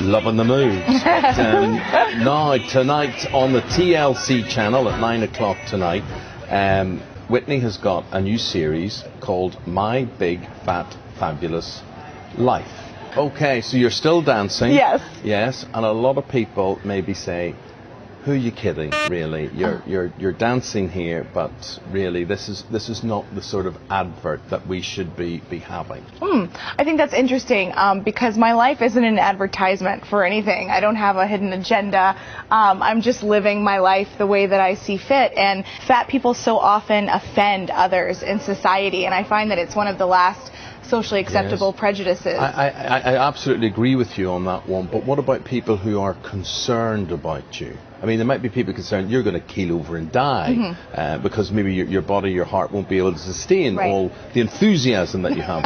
Loving the mood. Now, tonight on the TLC channel at 9 o'clock tonight, Whitney has got a new series called My Big Fat Fabulous Life. Okay, so you're still dancing. Yes. Yes, and a lot of people maybe say, who are you kidding, really? You're dancing here, but really this is not the sort of advert that we should be having. I think that's interesting because my life isn't an advertisement for anything. I don't have a hidden agenda. I'm just living my life the way that I see fit, and fat people so often offend others in society, and I find that it's one of the last socially acceptable prejudices. I absolutely agree with you on that one, but what about people who are concerned about you? I mean, there might be people concerned you're going to keel over and die because maybe your body, your heart won't be able to sustain all the enthusiasm that you have.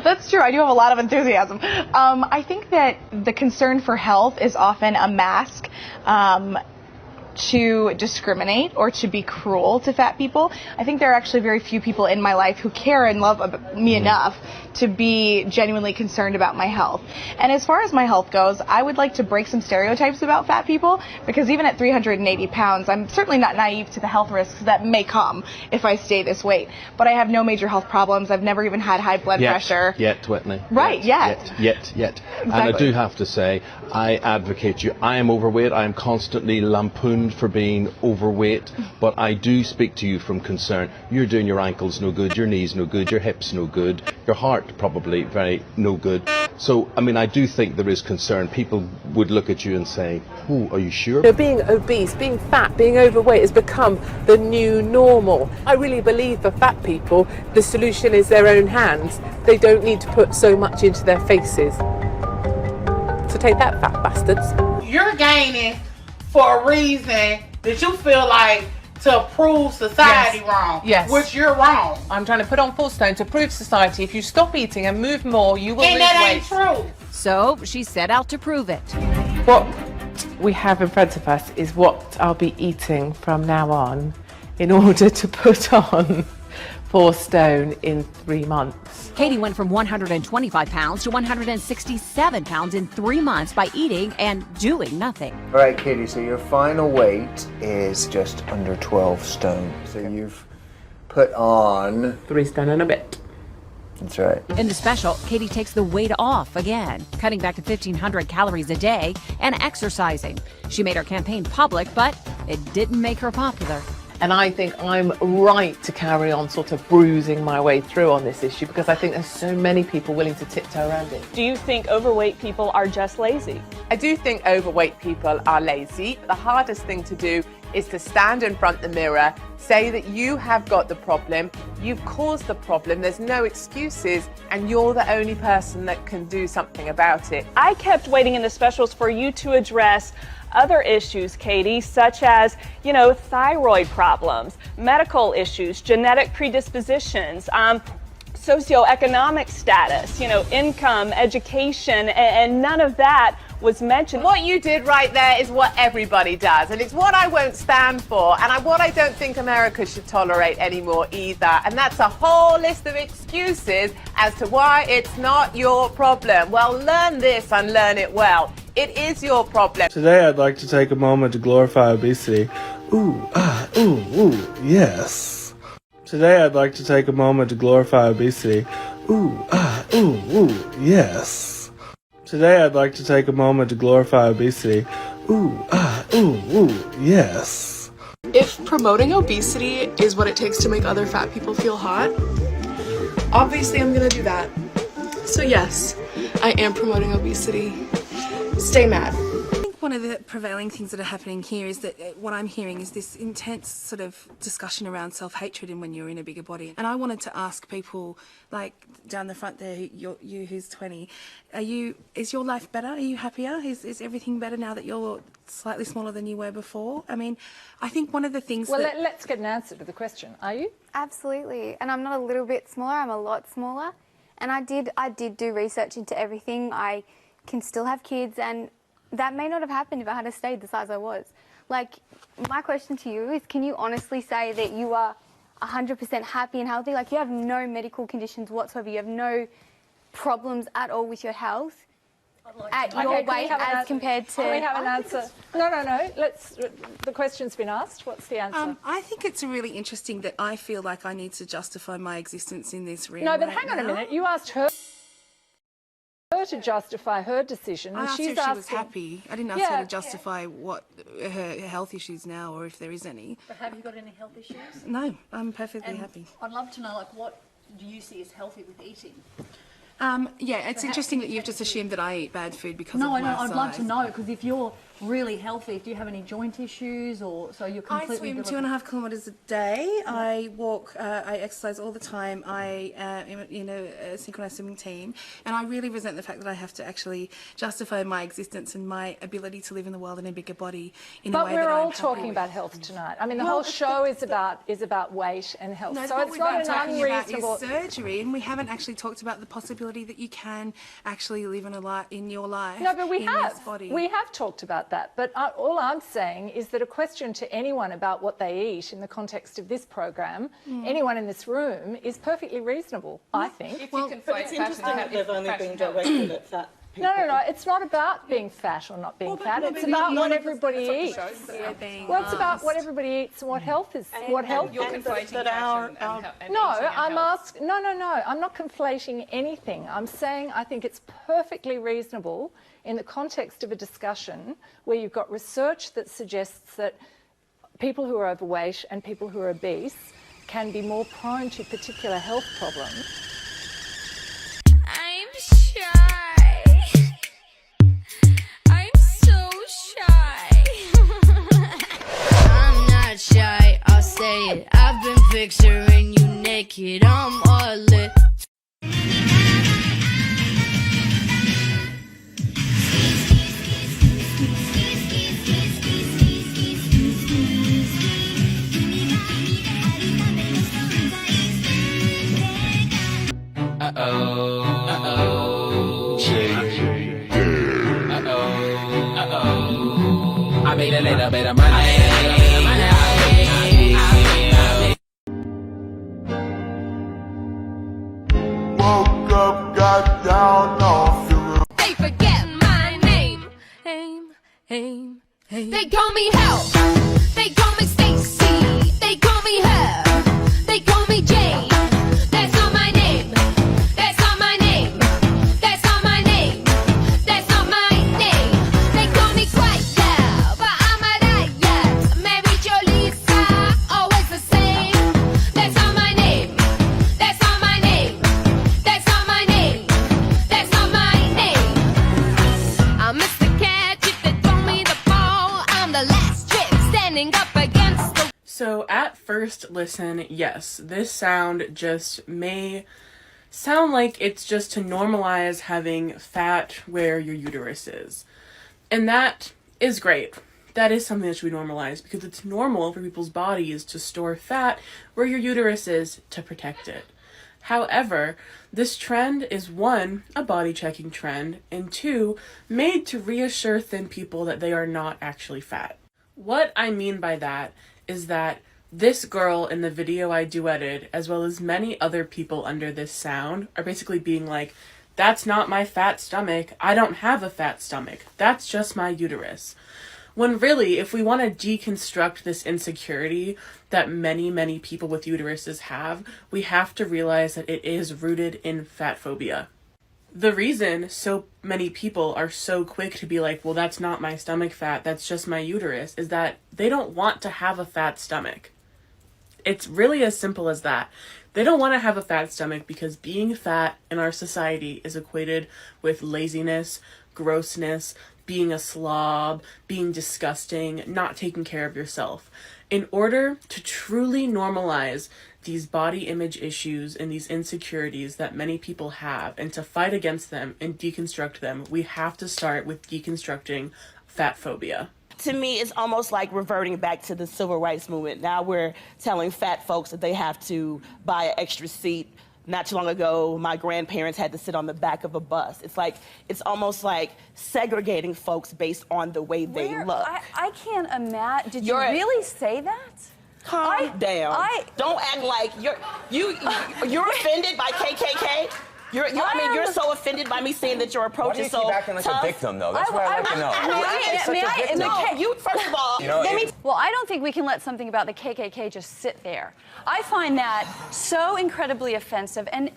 That's true. I do have a lot of enthusiasm. I think that the concern for health is often a mask to discriminate or to be cruel to fat people. I think there are actually very few people in my life who care and love me enough to be genuinely concerned about my health. And as far as my health goes, I would like to break some stereotypes about fat people, because even at 380 pounds, I'm certainly not naive to the health risks that may come if I stay this weight. But I have no major health problems. I've never even had high blood pressure. Yet, Whitney. Right, yet. Exactly. And I do have to say, I advocate you. I am overweight. I am constantly lampooned for being overweight, but I do speak to you from concern. You're doing your ankles no good, your knees no good, your hips no good, your heart probably very no good. So, I mean, I do think there is concern. People would look at you and say, oh, are you sure? You know, being obese, being fat, being overweight has become the new normal. I really believe for fat people, the solution is their own hands. They don't need to put so much into their faces. So take that, fat bastards. You're gaining for a reason that you feel like to prove society wrong. Yes. Which you're wrong. I'm trying to put on full stone to prove society if you stop eating and move more, you will lose weight. And that ain't true. So she set out to prove it. What we have in front of us is what I'll be eating from now on in order to put on 4 stone in 3 months. Katie went from 125 pounds to 167 pounds in 3 months by eating and doing nothing. All right, Katie, so your final weight is just under 12 stone. So you've put on 3 stone and a bit. That's right. In the special, Katie takes the weight off again, cutting back to 1,500 calories a day and exercising. She made her campaign public, but it didn't make her popular. And I think I'm right to carry on sort of bruising my way through on this issue because I think there's so many people willing to tiptoe around it. Do you think overweight people are just lazy? I do think overweight people are lazy. The hardest thing to do is to stand in front of the mirror, say that you have got the problem, you've caused the problem, there's no excuses, and you're the only person that can do something about it. I kept waiting in the specials for you to address other issues, Katie, such as, thyroid problems, medical issues, genetic predispositions, socioeconomic status, income, education, and none of that was mentioned. What you did right there is what everybody does, and it's what I won't stand for, and what I don't think America should tolerate anymore either. And that's a whole list of excuses as to why it's not your problem. Well, learn this and learn it well. It is your problem. Today I'd like to take a moment to glorify obesity. Yes. Today I'd like to take a moment to glorify obesity. Yes. Today I'd like to take a moment to glorify obesity. Yes. If promoting obesity is what it takes to make other fat people feel hot, obviously I'm gonna do that. So yes, I am promoting obesity. Stay mad. I think one of the prevailing things that are happening here is that what I'm hearing is this intense sort of discussion around self-hatred and when you're in a bigger body. And I wanted to ask people, like down the front there, you who's 20, is your life better? Are you happier? Is everything better now that you're slightly smaller than you were before? I mean, I think one of the things let's get an answer to the question. Are you? Absolutely. And I'm not a little bit smaller, I'm a lot smaller. And I did do research into everything. I can still have kids, and that may not have happened if I had stayed the size I was. Like, my question to you is, can you honestly say that you are 100% happy and healthy? Like, you have no medical conditions whatsoever, you have no problems at all with your health, at your weight as compared to... Can we have an answer? No. The question's been asked. What's the answer? I think it's really interesting that I feel like I need to justify my existence in this room. No, but hang on a minute. You asked her to justify her decision. I asked she's her if she was asking... happy. I didn't ask her to justify what her health issues now, or if there is any. But have you got any health issues? No, I'm perfectly happy. I'd love to know, like, what do you see as healthy with eating? Yeah, it's interesting that you've just assumed that I eat bad food because of No, my I'd love to size. know, because if you're really healthy, do you have any joint issues, or so you're completely... I swim 2.5 kilometres a day. I walk, I exercise all the time. I am in a synchronised swimming team, and I really resent the fact that I have to actually justify my existence and my ability to live in the world in a bigger body in a way that I'm But we're all happy talking with. about health tonight. I mean, the whole show is about weight and health. No, so what it's we've not been an talking unreasonable... about is surgery, and we haven't actually talked about the possibility that you can actually live in your life. No, but we in have. This body. We have talked about that. But all I'm saying is that a question to anyone about what they eat in the context of this program, anyone in this room, is perfectly reasonable, I think. But it's interesting that they've only been directed at fat people. No. It's not about being fat or not being fat. It's about what everybody eats. Well, it's about what everybody eats and what health is. What health You're conflating No, I'm not conflating anything. I'm saying I think it's perfectly reasonable in the context of a discussion where you've got research that suggests that people who are overweight and people who are obese can be more prone to particular health problems. I'm shy. I'm so shy. I'm not shy, I'll say it. I've been picturing you naked. I'm all lit. I made a little bit of money. Woke up, got down, now feeling. They forget my name. They call me Help. They call me Stacy. They call me Her. They call me Jane. That's not my name. That's not my name. That's not my name. That's not my name. They call me Quiet, but I'm a diet. Mary Jo Lisa, always the same. That's not my name. That's not my name. That's not my name. That's not my name. I'm Mr. Catch if they throw me the ball. I'm the last trip standing up against the... So at first listen, yes, this sound just may sound like it's just to normalize having fat where your uterus is. And that is great. That is something that should be normalized because it's normal for people's bodies to store fat where your uterus is to protect it. However, this trend is one, a body checking trend, and two, made to reassure thin people that they are not actually fat. What I mean by that is that this girl in the video I duetted, as well as many other people under this sound, are basically being like, that's not my fat stomach, I don't have a fat stomach, that's just my uterus. When really, if we want to deconstruct this insecurity that many, many people with uteruses have, we have to realize that it is rooted in fat phobia. The reason so many people are so quick to be like, well, that's not my stomach fat, that's just my uterus, is that they don't want to have a fat stomach. It's really as simple as that. They don't want to have a fat stomach because being fat in our society is equated with laziness, grossness, being a slob, being disgusting, not taking care of yourself. In order to truly normalize these body image issues and these insecurities that many people have, and to fight against them and deconstruct them, we have to start with deconstructing fat phobia. To me, it's almost like reverting back to the civil rights movement. Now we're telling fat folks that they have to buy an extra seat. Not too long ago, my grandparents had to sit on the back of a bus. It's like, it's almost like segregating folks based on the way they look. I can't imagine. Did you really say that? Calm down. Don't act like you're offended by KKK. You're so offended by me saying that your approach Why do you is so keep acting like tough? a victim, though? That's what I'd like to know. No, you, first of all, Well, I don't think we can let something about the KKK just sit there. I find that so incredibly offensive and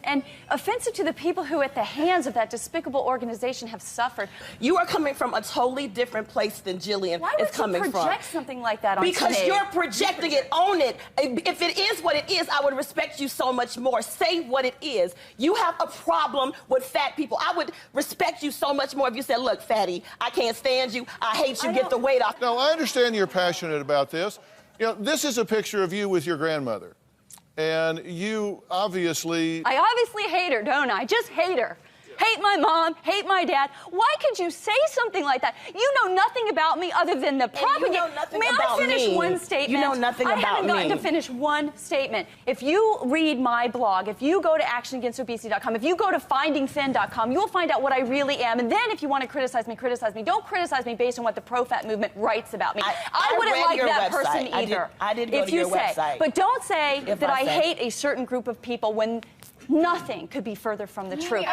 offensive to the people who, at the hands of that despicable organization, have suffered. You are coming from a totally different place than Jillian is coming from. Why would you project something like that on Because stage? you're projecting it, own it. If it is what it is, I would respect you so much more. Say what it is. You have a problem with fat people. I would respect you so much more if you said, look, fatty, I can't stand you. I hate you. Get the weight off. No, I understand you're passionate about this. You know, this is a picture of you with your grandmother. And you obviously... I obviously hate her, don't I? Just hate her. Hate my mom, hate my dad. Why could you say something like that? You know nothing about me other than the propaganda. You know nothing May about I finish me. one statement? You know nothing I about haven't gotten me. to finish one statement. If you read my blog, if you go to actionagainstobesity.com, if you go to findingthin.com, you'll find out what I really am. And then if you want to criticize me, criticize me. Don't criticize me based on what the pro-fat movement writes about me. I wouldn't read like your that website. person either. I did go if to you your say. website. But don't say If that I I say. hate a certain group of people when nothing could be further from the truth.